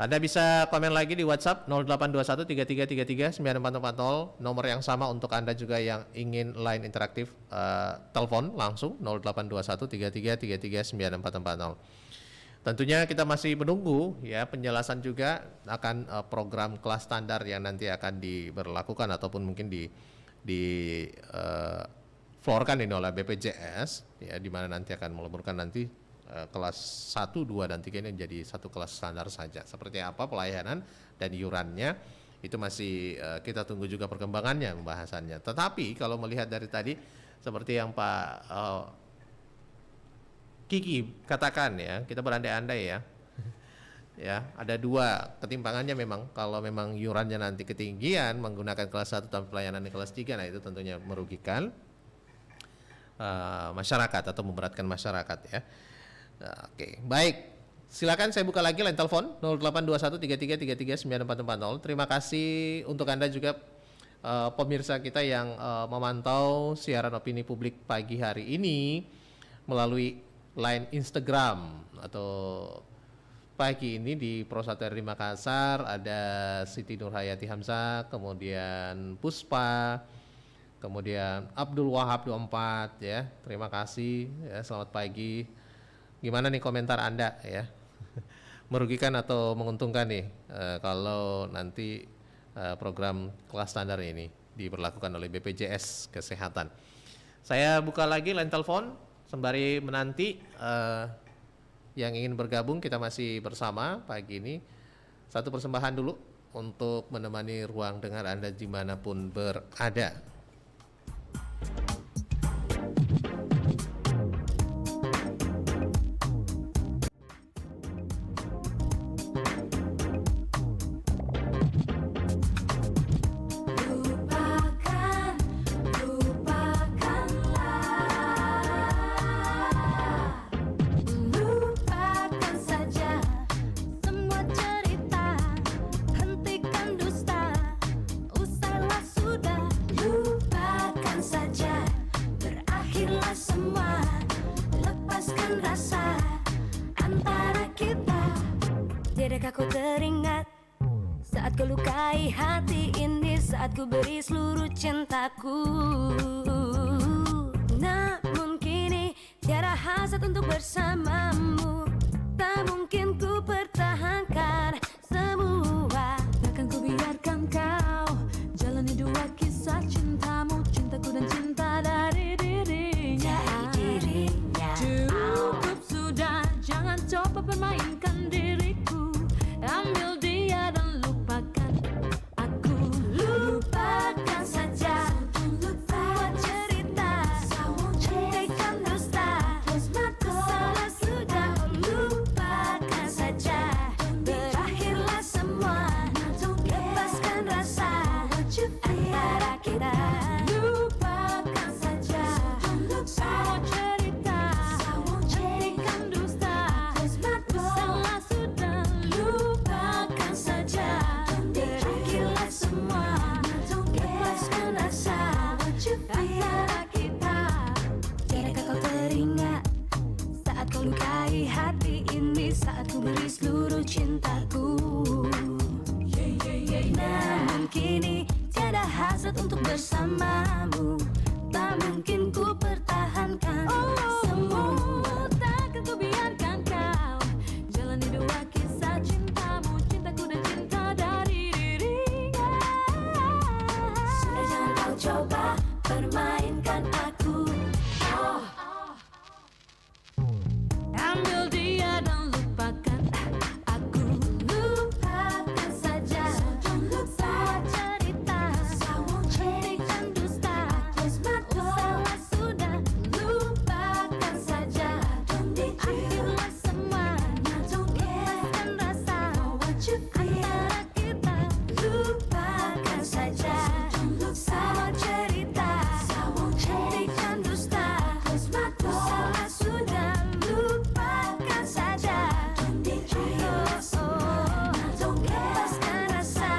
Anda bisa komen lagi di WhatsApp 0821 3333 9440, nomor yang sama untuk Anda juga yang ingin line interaktif telepon langsung 0821 3333 9440. Tentunya kita masih menunggu ya penjelasan juga akan program kelas standar yang nanti akan diberlakukan ataupun mungkin floorkan ini oleh BPJS ya, di mana nanti akan meleburkan nanti kelas 1, 2, dan 3 ini menjadi satu kelas standar saja. Seperti apa pelayanan dan iurannya itu masih kita tunggu juga perkembangannya pembahasannya. Tetapi kalau melihat dari tadi seperti yang Pak Kiki katakan ya, kita berandai-andai ya. Ya, ada dua ketimpangannya memang. Kalau memang iurannya nanti ketinggian menggunakan kelas 1 tapi pelayanan di kelas 3, nah itu tentunya merugikan masyarakat atau memberatkan masyarakat ya. Oke, baik. Silakan saya buka lagi line telepon 0821 3333 9440. Terima kasih untuk Anda juga pemirsa kita yang memantau siaran opini publik pagi hari ini melalui line Instagram atau pagi ini di Pro 1 RRI Makassar. Ada Siti Nurhayati Hamzah, kemudian Puspa, kemudian Abdul Wahab 24 ya. Terima kasih ya, selamat pagi. Gimana nih komentar Anda ya? Merugikan atau menguntungkan nih kalau nanti program kelas standar ini diberlakukan oleh BPJS Kesehatan. Saya buka lagi line telepon sembari menanti yang ingin bergabung. Kita masih bersama pagi ini. Satu persembahan dulu untuk menemani ruang dengar Anda dimanapun berada. Aku teringat saat kau lukai hati ini, saat ku beri seluruh cintaku. Namun kini tiada hasrat untuk bersamamu. Tak mungkin ku pertahankan semua. Takkan ku biarkan kau jalani dua kisah cintamu, cintaku dan cinta dari dirinya. Cukup sudah, jangan coba permainkan diriku. Ambil dia dan lupakan aku. Lupakan saja semua cerita, hentikan dusta. Salah sudah, lupakan saja. Berakhirlah semua, lepaskan rasa antara kita. Lupakan saja semua cerita, hentikan dusta. Salah sudah, lupakan saja. Berakhirlah semua, lepaskan rasa antara kita. Tiadakah kau teringat saat kau lukai hati ini, saat ku beri seluruh cintaku. Namun kini tiada hasrat hasrat untuk bersamamu. Tak mungkin ku pertahankan semua. Takkan ku biarkan kau jalani dua kisah cintamu. Cintaku dan cinta dari dirinya. Sudah jangan kau coba permainkan aku. Ambil dia dan lupakan aku. Lupakan saja semua cerita. Hentikan dusta. Usahlah sudah. Lupakan saja. Akhirlah semua. Lepaskan rasa antara kita. Lupakan saja semua cerita. Hentikan dusta. Usahlah sudah. Lupakan saja. Lepaskan rasa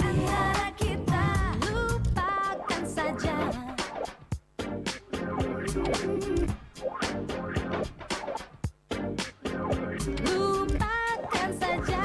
antara kita. Lupakan saja. Lupakan saja.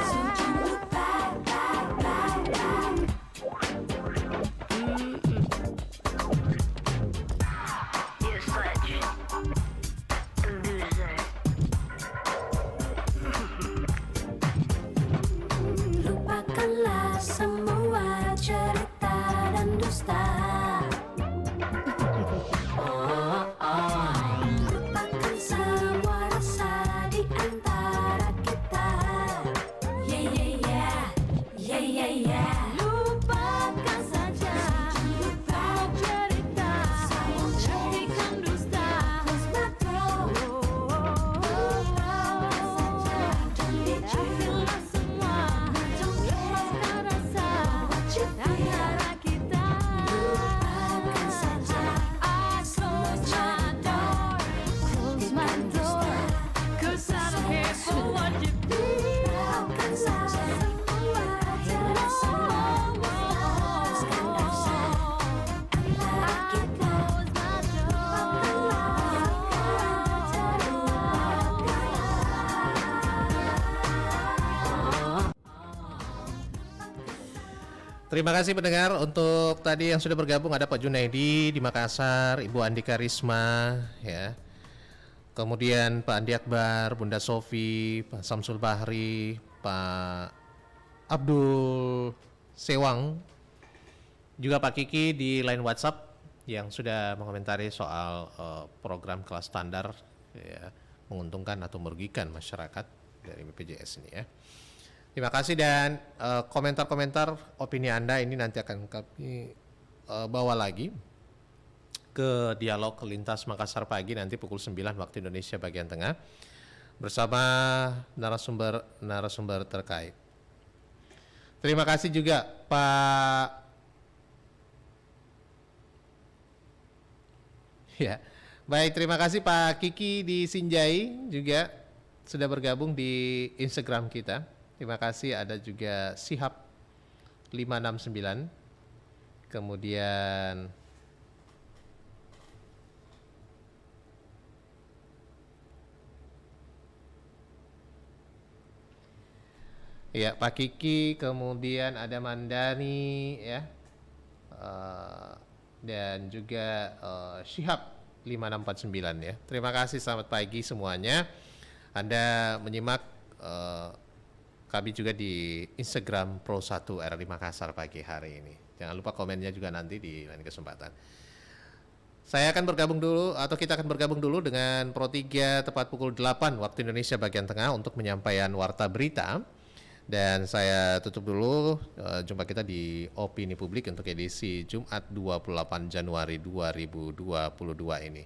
Lupakanlah semua cerita dan dusta. Lupakan semua rasa di antara kita. Yeah, yeah, yeah. Yeah, yeah, yeah. Lupakan saja semua cerita. Hentikan dusta. Akhirlah semua. Lepaskan rasa antara kita. Lupakan saja. I close my door, 'cause I don't care for what you do. Lupakan saja semua cerita. Lepaskan rasa antara kita. Terima kasih pendengar untuk tadi yang sudah bergabung. Ada Pak Junaidi di Makassar, Ibu Andika Risma, ya. Kemudian Pak Andi Akbar, Bunda Sofi, Pak Samsul Bahri, Pak Abdul Sewang, juga Pak Kiki di line WhatsApp yang sudah mengomentari soal program kelas standar, ya, menguntungkan atau merugikan masyarakat dari BPJS ini, ya. Terima kasih dan komentar-komentar opini Anda ini nanti akan kami bawa lagi ke dialog lintas Makassar pagi nanti pukul 9 waktu Indonesia bagian tengah bersama narasumber terkait. Terima kasih juga Pak ya. Baik, terima kasih Pak Kiki di Sinjai juga sudah bergabung di Instagram kita. Terima kasih, ada juga Sihab 569. Kemudian ya Pak Kiki, kemudian ada Mandani, ya, dan juga Syihab 5649, ya. Terima kasih, selamat pagi semuanya. Anda menyimak kami juga di Instagram Pro1 RRI Makassar pagi hari ini. Jangan lupa komennya juga nanti di lain kesempatan. Saya akan bergabung dulu, atau kita akan bergabung dulu dengan Pro3 tepat pukul 8 waktu Indonesia bagian tengah untuk penyampaian warta berita. Dan saya tutup dulu jumpa kita di Opini Publik untuk edisi Jumat 28 Januari 2022 ini.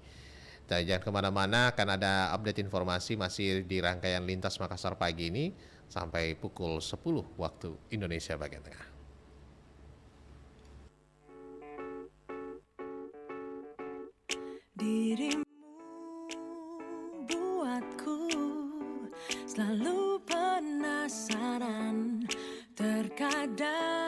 Dan jangan kemana-mana, akan ada update informasi masih di rangkaian Lintas Makassar pagi ini sampai pukul 10 waktu Indonesia bagian tengah. Dirimu buatku selalu penasaran, terkadang